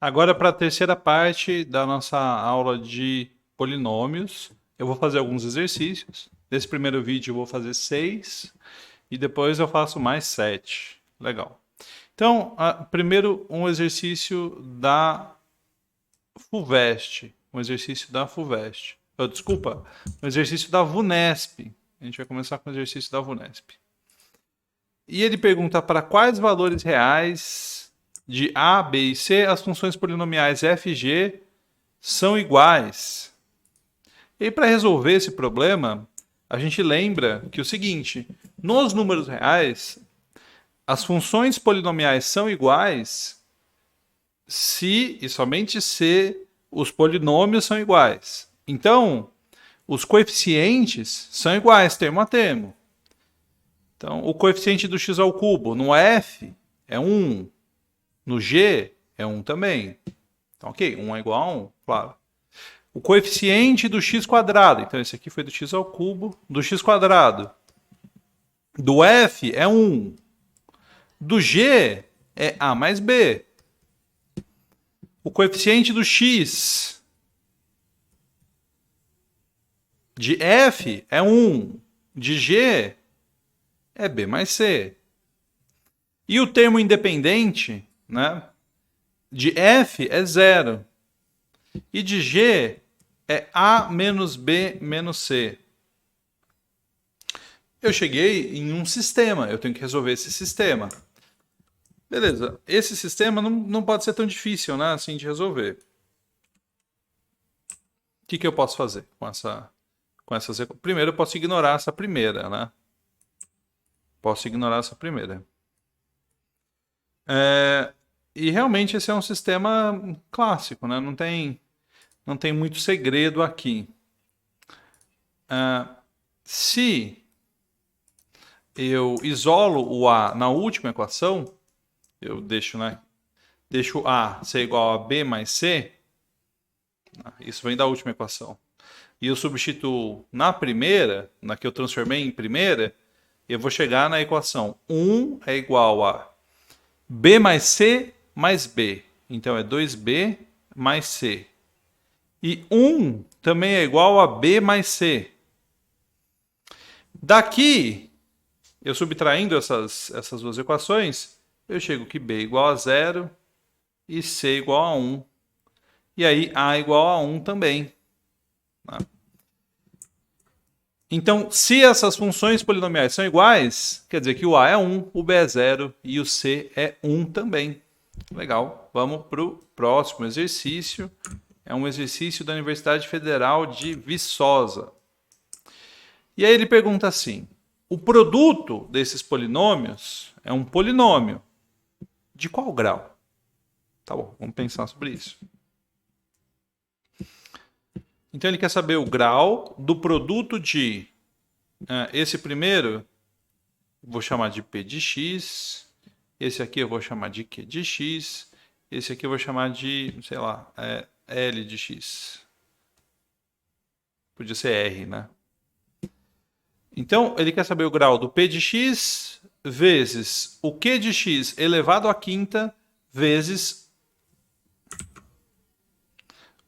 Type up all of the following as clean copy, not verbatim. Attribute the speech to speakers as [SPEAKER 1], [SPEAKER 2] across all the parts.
[SPEAKER 1] Agora, para a terceira parte da nossa aula de polinômios, eu vou fazer alguns exercícios. Nesse primeiro vídeo eu vou fazer 6 e depois eu faço mais 7. Legal. Então, primeiro um exercício da FUVEST. Um exercício da FUVEST. Desculpa, um exercício da VUNESP. A gente vai começar com o exercício da VUNESP. E ele pergunta para quais valores reais de A, B e C as funções polinomiais f e g são iguais. E para resolver esse problema, a gente lembra que o seguinte, nos números reais, as funções polinomiais são iguais se e somente se os polinômios são iguais. Então, os coeficientes são iguais termo a termo. Então, o coeficiente do x ao cubo no f é 1, no g é 1 também. Então, ok, 1 é igual a 1, claro. O coeficiente do x quadrado, então esse aqui foi do x ao cubo, do x quadrado. Do f é 1. Do g é a mais b. O coeficiente do x de f é 1. De g é b mais c. E o termo independente, né, de f é 0. E de g é a menos b menos c. Eu cheguei em um sistema, eu tenho que resolver esse sistema. Beleza, esse sistema não pode ser tão difícil, né, assim, de resolver. O que eu posso fazer com essas... Primeiro eu posso ignorar essa primeira, né? Posso ignorar essa primeira. E realmente esse é um sistema clássico, né? Não tem muito segredo aqui. Se eu isolo o A na última equação, eu deixo A ser igual a B mais C, isso vem da última equação, e eu substituo na primeira, na que eu transformei em primeira, eu vou chegar na equação 1 é igual a B mais C mais B. Então é 2B mais C. E 1 também é igual a B mais C. Daqui, eu subtraindo essas duas equações, eu chego que B igual a 0 e C igual a 1. E aí A igual a 1 também. Então, se essas funções polinomiais são iguais, quer dizer que o A é 1, o B é 0 e o C é 1 também. Legal. Vamos para o próximo exercício. É um exercício da Universidade Federal de Viçosa. E aí ele pergunta assim: o produto desses polinômios é um polinômio. De qual grau? Tá bom, vamos pensar sobre isso. Então ele quer saber o grau do produto de esse primeiro, vou chamar de P de x, esse aqui eu vou chamar de Q de x, esse aqui eu vou chamar de, sei lá, L de x. Podia ser R, né? Então ele quer saber o grau do P de x vezes o Q de x elevado à quinta vezes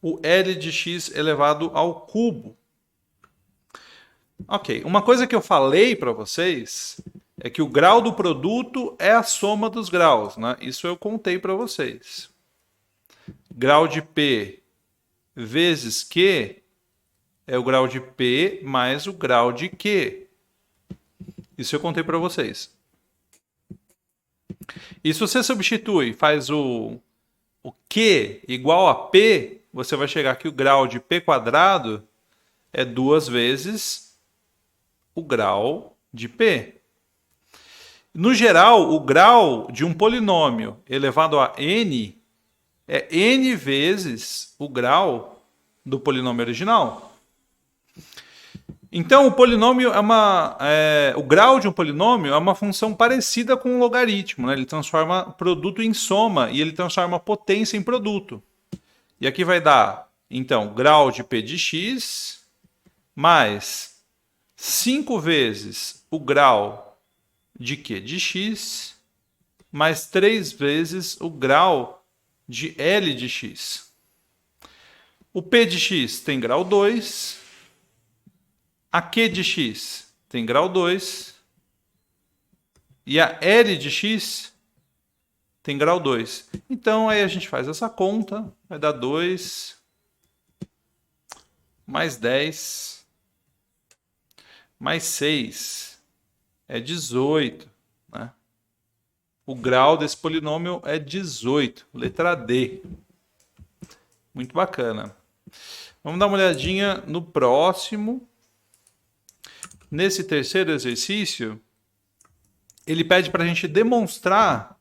[SPEAKER 1] o L de x elevado ao cubo. Ok, uma coisa que eu falei para vocês é que o grau do produto é a soma dos graus, né? Isso eu contei para vocês. Grau de P vezes Q é o grau de P mais o grau de Q. Isso eu contei para vocês. E se você substitui, faz o Q igual a P, você vai chegar que o grau de P quadrado é 2 vezes o grau de P. No geral, o grau de um polinômio elevado a n é n vezes o grau do polinômio original. Então, o polinômio o grau de um polinômio é uma função parecida com um logaritmo, né? Ele transforma produto em soma e ele transforma potência em produto. E aqui vai dar, então, grau de P de x mais 5 vezes o grau de Q de x mais 3 vezes o grau de L de x. O P de x tem grau 2, a Q de x tem grau 2 e a L de x tem grau 2. Então aí a gente faz essa conta, vai dar 2 mais 10 mais 6 é 18, né? O grau desse polinômio é 18, letra D. Muito bacana. Vamos dar uma olhadinha no próximo. Nesse terceiro exercício, ele pede para a gente demonstrar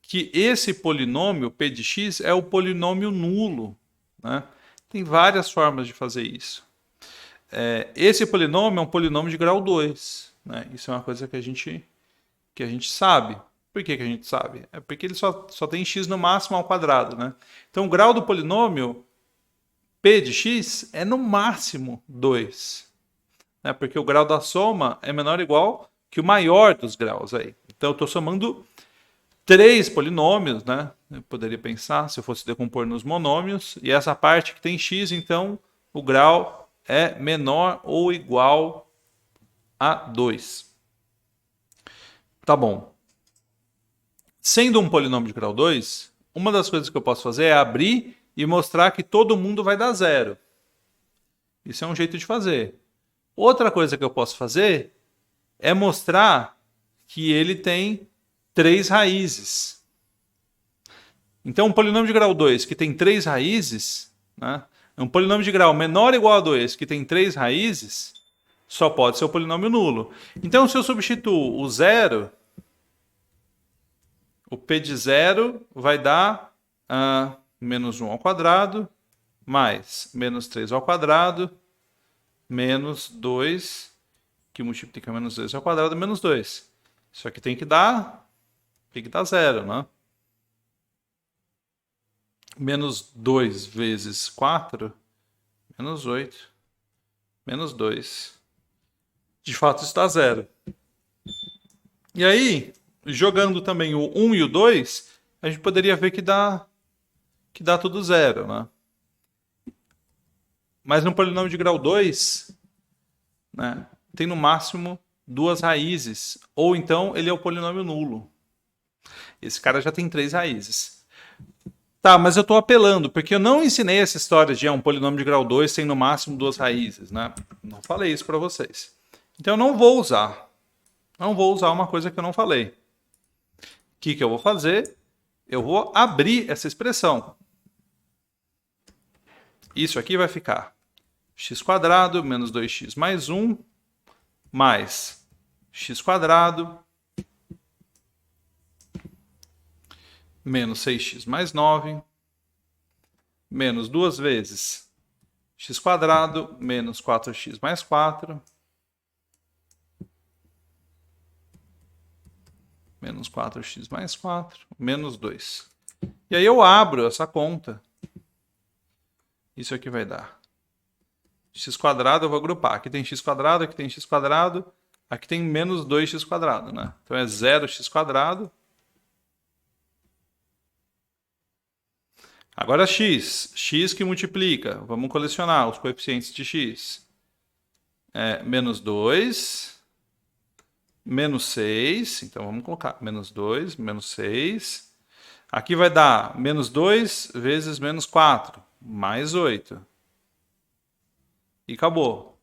[SPEAKER 1] que esse polinômio, p de x, é o polinômio nulo, né? Tem várias formas de fazer isso. Esse polinômio é um polinômio de grau 2, né? Isso é uma coisa que a gente sabe. Por que a gente sabe? É porque ele só tem x no máximo ao quadrado, né? Então, o grau do polinômio p de x é no máximo 2, né? Porque o grau da soma é menor ou igual que o maior dos graus aí. Então, eu estou somando 3 polinômios, né? Eu poderia pensar se eu fosse decompor nos monômios. E essa parte que tem x, então, o grau é menor ou igual a 2. Tá bom. Sendo um polinômio de grau 2, uma das coisas que eu posso fazer é abrir e mostrar que todo mundo vai dar zero. Isso é um jeito de fazer. Outra coisa que eu posso fazer é mostrar que ele tem 3 raízes. Então, um polinômio de grau 2 que tem 3 raízes, né, um polinômio de grau menor ou igual a 2 que tem 3 raízes, só pode ser o polinômio nulo. Então, se eu substituo o zero, o p de zero vai dar menos 1 ao quadrado, mais menos 3 ao quadrado, menos 2, que multiplica menos 2 ao quadrado, menos 2. Isso aqui tem que dar zero, né? Menos 2 vezes 4, menos 8, menos 2. De fato, isso dá zero. E aí, jogando também o 1 e o 2, a gente poderia ver que dá tudo zero, né? Mas no polinômio de grau 2, né, tem no máximo 2 raízes. Ou então ele é o polinômio nulo. Esse cara já tem 3 raízes. Tá, mas eu estou apelando, porque eu não ensinei essa história de um polinômio de grau 2 tem no máximo 2 raízes, né? Não falei isso para vocês. Então eu não vou usar. Não vou usar uma coisa que eu não falei. O que eu vou fazer? Eu vou abrir essa expressão. Isso aqui vai ficar x² menos 2x mais 1 mais x² menos 6x mais 9 menos 2 vezes x² menos 4x mais 4 menos 4x mais 4 menos 2. E aí eu abro essa conta. Isso aqui vai dar x² eu vou agrupar. Aqui tem x², aqui tem x², aqui tem menos 2x², né? Então é 0x². Agora x. X que multiplica. Vamos colecionar os coeficientes de x. Menos 2, menos 6. Então vamos colocar menos 2, menos 6. Aqui vai dar menos 2 vezes menos 4, mais 8. E acabou.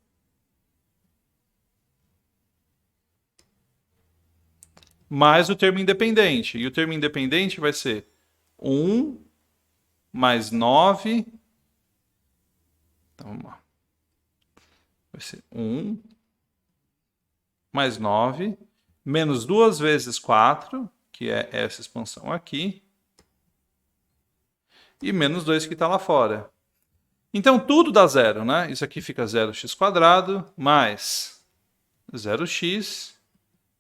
[SPEAKER 1] Mais o termo independente. E o termo independente vai ser 1 mais 9. Então vamos lá. Vai ser 1 mais 9, menos 2 vezes 4, que é essa expansão aqui, e menos 2 que está lá fora. Então, tudo dá zero, né? Isso aqui fica 0x² mais 0x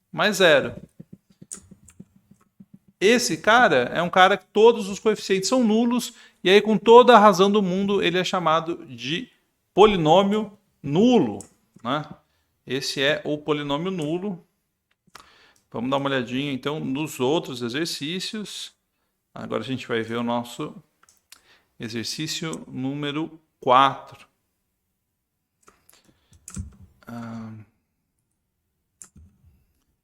[SPEAKER 1] mais 0. Esse cara é um cara que todos os coeficientes são nulos, e aí, com toda a razão do mundo, ele é chamado de polinômio nulo, né? Esse é o polinômio nulo. Vamos dar uma olhadinha, então, nos outros exercícios. Agora a gente vai ver o nosso exercício número 4.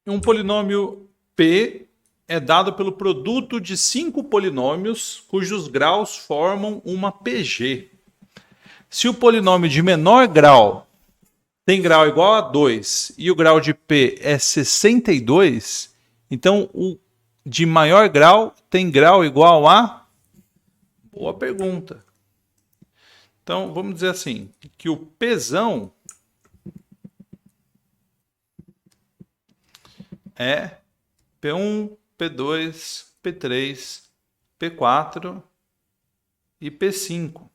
[SPEAKER 1] Um polinômio P é dado pelo produto de 5 polinômios cujos graus formam uma PG. Se o polinômio de menor grau tem grau igual a 2 e o grau de P é 62, então o de maior grau tem grau igual a... Boa pergunta. Então, vamos dizer assim, que o Pzão é P1, P2, P3, P4 e P5.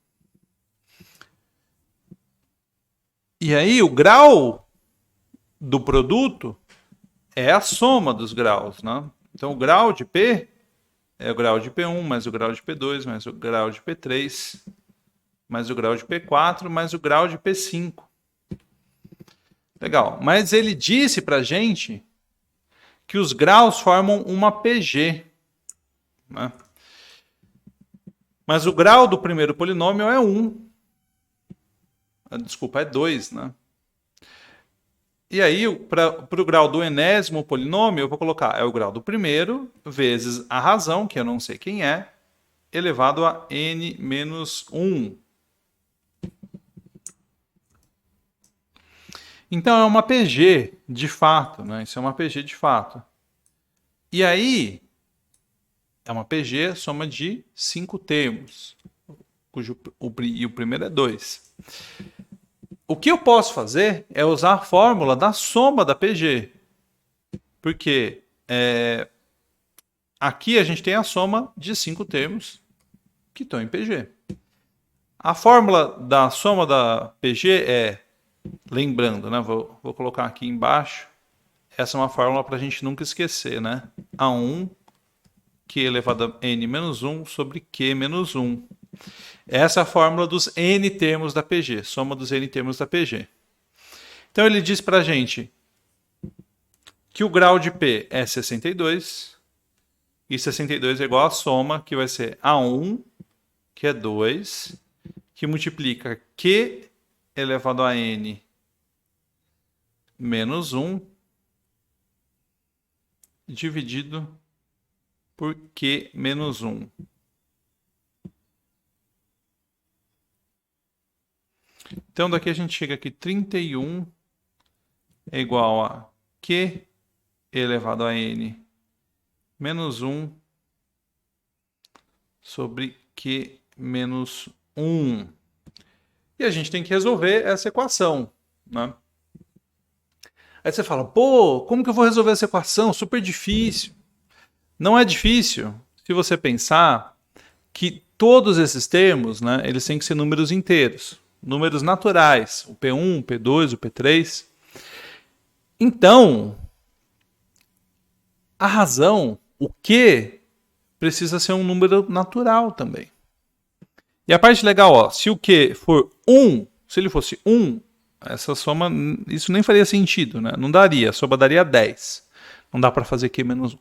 [SPEAKER 1] E aí o grau do produto é a soma dos graus, né? Então o grau de P é o grau de P1 mais o grau de P2 mais o grau de P3 mais o grau de P4 mais o grau de P5. Legal. Mas ele disse pra gente que os graus formam uma PG, né? Mas o grau do primeiro polinômio é 1. Desculpa, é 2, né? E aí, para o grau do enésimo polinômio, eu vou colocar é o grau do primeiro vezes a razão, que eu não sei quem é, elevado a n menos 1. Então, é uma PG de fato, né? Isso é uma PG de fato. E aí, é uma PG soma de 5 termos, e o primeiro é 2. O que eu posso fazer é usar a fórmula da soma da PG. Porque aqui a gente tem a soma de 5 termos que estão em PG. A fórmula da soma da PG é, lembrando, né? Vou colocar aqui embaixo. Essa é uma fórmula para a gente nunca esquecer, né? A1 Q elevado a n menos 1 sobre Q menos 1. Essa é a fórmula dos n termos da PG, soma dos n termos da PG. Então ele diz para a gente que o grau de P é 62, e 62 é igual a soma, que vai ser A1, que é 2, que multiplica Q elevado a n menos 1, dividido por Q menos 1. Então, daqui a gente chega aqui, 31 é igual a Q elevado a n menos 1 sobre Q menos 1. E a gente tem que resolver essa equação, né? Aí você fala, pô, como que eu vou resolver essa equação? Super difícil. Não é difícil se você pensar que todos esses termos, né, eles têm que ser números inteiros. Números naturais, o P1, o P2, o P3. Então, a razão, o Q, precisa ser um número natural também. E a parte legal, ó, se o Q for 1, se ele fosse 1, essa soma, isso nem faria sentido, né? Não daria, a soma daria 10. Não dá para fazer Q menos 1.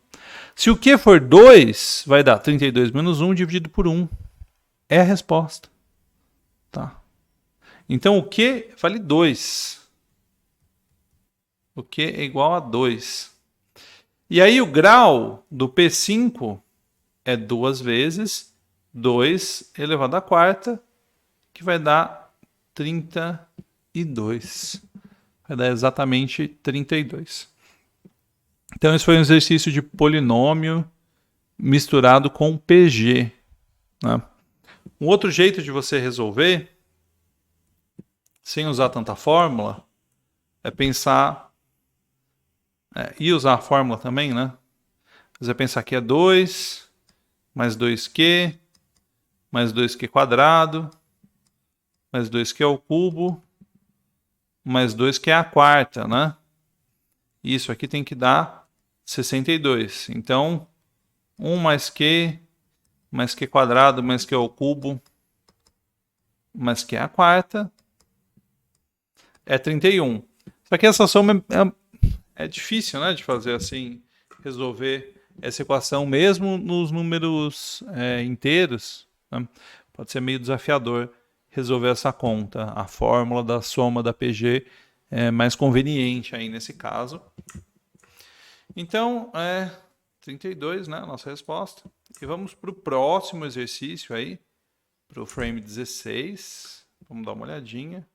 [SPEAKER 1] Se o Q for 2, vai dar 32 menos 1 dividido por 1. É a resposta. Tá? Então o Q vale 2. O Q é igual a 2. E aí o grau do P5 é 2 vezes 2 elevado à quarta, que vai dar 32. Vai dar exatamente 32. Então esse foi um exercício de polinômio misturado com PG. Né? Um outro jeito de você resolver, sem usar tanta fórmula, é pensar... e usar a fórmula também, né? Você pensar que é 2 mais 2Q mais 2Q quadrado mais 2Q ao cubo mais 2Q à quarta, né? Isso aqui tem que dar 62. Então, 1 mais Q quadrado mais Q ao cubo mais Q à quarta é 31. Só que essa soma é difícil, né, de fazer assim, resolver essa equação, mesmo nos números inteiros, né? Pode ser meio desafiador resolver essa conta. A fórmula da soma da PG é mais conveniente aí nesse caso. Então, 32, né, a nossa resposta. E vamos para o próximo exercício aí, para o frame 16. Vamos dar uma olhadinha.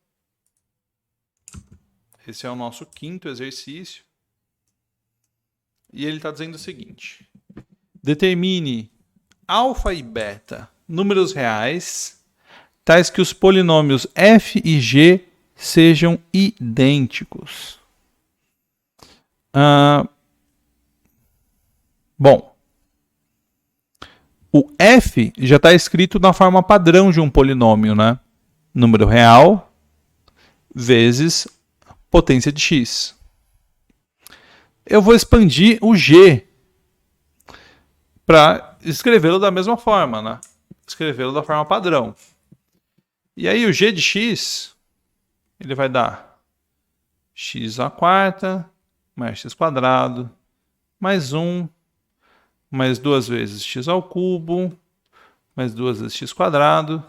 [SPEAKER 1] Esse é o nosso quinto exercício. E ele está dizendo o seguinte: determine alfa e beta, números reais, tais que os polinômios f e g sejam idênticos. Bom, o f já está escrito na forma padrão de um polinômio, né? Número real vezes potência de x. Eu vou expandir o g para escrevê-lo da mesma forma, né? Escrevê-lo da forma padrão. E aí o g de x, ele vai dar x à quarta, mais x quadrado, mais 1, mais 2 vezes x ao cubo, mais 2 vezes x quadrado,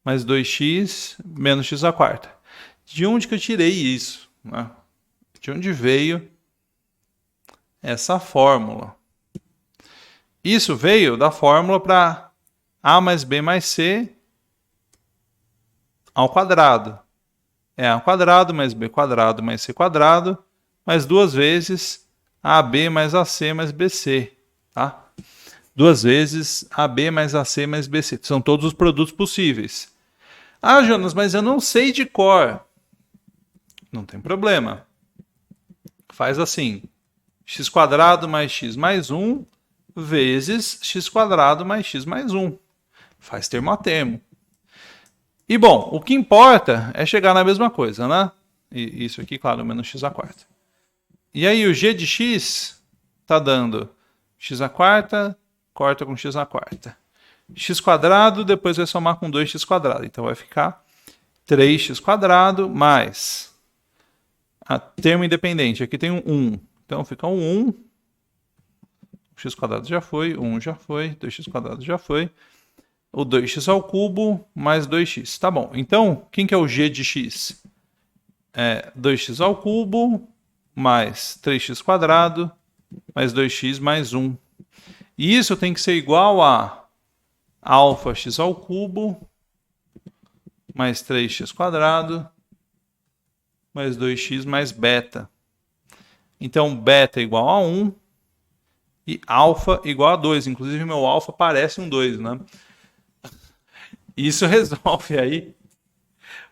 [SPEAKER 1] mais 2x, menos x à quarta. De onde que eu tirei isso, né? De onde veio essa fórmula? Isso veio da fórmula para a mais b mais c ao quadrado. É a quadrado mais b quadrado mais c quadrado, mais 2 vezes ab mais ac mais bc. Tá? 2 vezes AB mais AC mais BC. São todos os produtos possíveis. Ah, Jonas, mas eu não sei de cor. Não tem problema. Faz assim. X quadrado mais x mais 1 vezes x quadrado mais x mais 1. Faz termo a termo. E bom, o que importa é chegar na mesma coisa, né? E isso aqui, claro, menos x à quarta. E aí o g de x está dando x à quarta, corta com x à quarta. X quadrado, depois vai somar com 2x quadrado. Então vai ficar 3x quadrado mais termo independente. Aqui tem um 1. Então fica um 1. X quadrado já foi, 1 já foi, 2x quadrado já foi. O 2x ao cubo mais 2x. Tá bom. Então, quem que é o g de x? É 2x ao cubo mais 3x quadrado mais 2x mais 1. E isso tem que ser igual a alfa x ao cubo mais 3x quadrado mais 2x mais beta. Então, beta igual a 1 e alfa igual a 2. Inclusive, meu alfa parece um 2, né? Isso resolve aí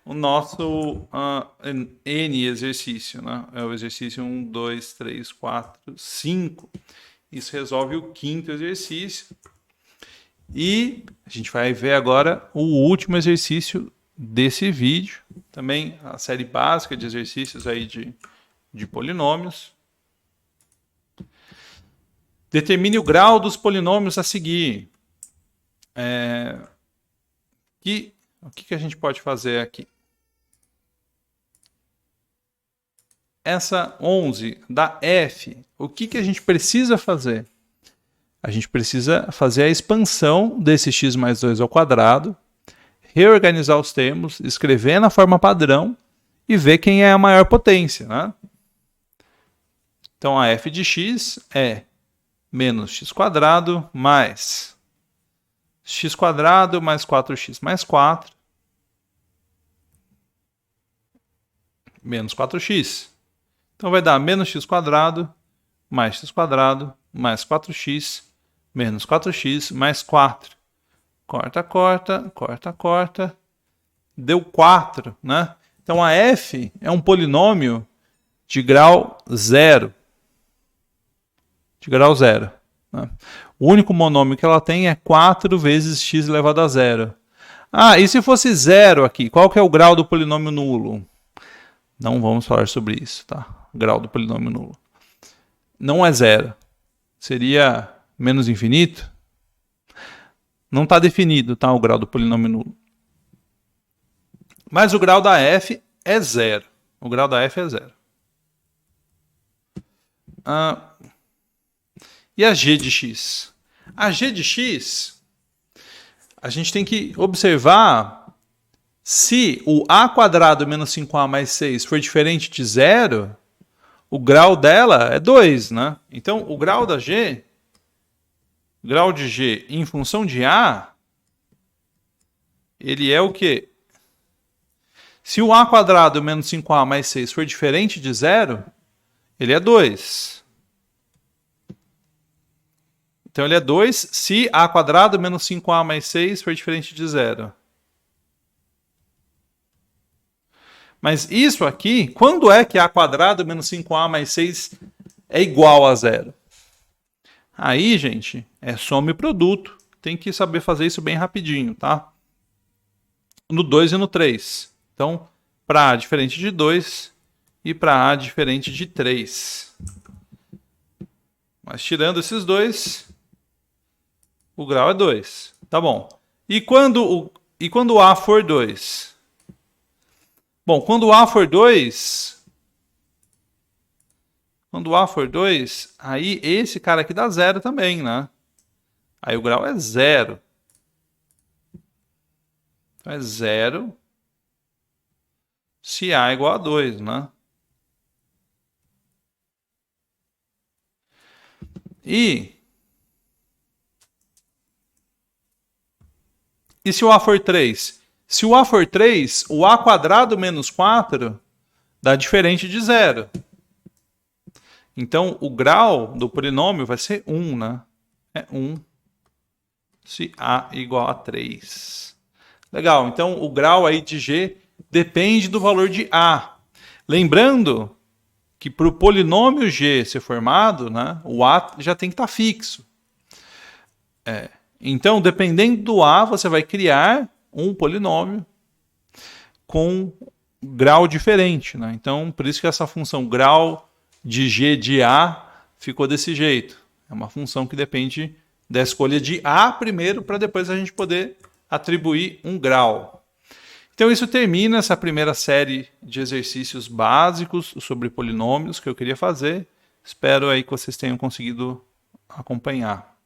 [SPEAKER 1] o nosso N exercício, né? É o exercício 1, 2, 3, 4, 5. Isso resolve o quinto exercício. E a gente vai ver agora o último exercício desse vídeo. Também a série básica de exercícios aí de polinômios. Determine o grau dos polinômios a seguir. O que a gente pode fazer aqui? Essa 11 da f, o que a gente precisa fazer? A gente precisa fazer a expansão desse x mais 2 ao quadrado, reorganizar os termos, escrever na forma padrão e ver quem é a maior potência, né? Então, a f de x é menos x quadrado mais x quadrado mais 4x mais 4 menos 4x. Então, vai dar menos x quadrado mais x quadrado mais 4x menos 4x mais 4. Corta, corta, corta, corta. Deu 4, né? Então, a f é um polinômio de grau 0. De grau 0. Né? O único monômio que ela tem é 4 vezes x elevado a 0. Ah, e se fosse 0 aqui? Qual que é o grau do polinômio nulo? Não vamos falar sobre isso, tá? Grau do polinômio nulo. Não é 0. Seria menos infinito? Não está definido, tá? O grau do polinômio nulo. Mas o grau da f é 0. O grau da f é 0. E a g de x? A g de x, a gente tem que observar se o a quadrado menos 5a mais 6 for diferente de zero, o grau dela é 2, né? Então, o grau da g, grau de g em função de a, ele é o quê? Se o a quadrado menos 5a mais 6 for diferente de zero, ele é 2. Então, ele é 2 se a quadrado menos 5a mais 6 for diferente de zero. Mas isso aqui, quando é que a quadrado menos 5a mais 6 é igual a zero? Aí, gente, é soma e produto. Tem que saber fazer isso bem rapidinho, tá? No 2 e no 3. Então, para a diferente de 2 e para a diferente de 3. Mas tirando esses dois, o grau é 2. Tá bom. E quando o a for 2? Bom, quando o a for 2, aí esse cara aqui dá zero também, né? Aí o grau é zero. Então é zero se a é igual a 2, né? E se o a for 3? Se o a for 3, o a quadrado menos 4 dá diferente de zero. Então, o grau do polinômio vai ser 1, né? É 1 se a é igual a 3. Legal, então o grau aí de g depende do valor de a. Lembrando que para o polinômio g ser formado, né, o a já tem que estar fixo. Então, dependendo do a, você vai criar um polinômio com grau diferente, né? Então, por isso que essa função grau de g de a ficou desse jeito. É uma função que depende da escolha de a primeiro, para depois a gente poder atribuir um grau. Então, isso termina essa primeira série de exercícios básicos sobre polinômios que eu queria fazer. Espero aí que vocês tenham conseguido acompanhar.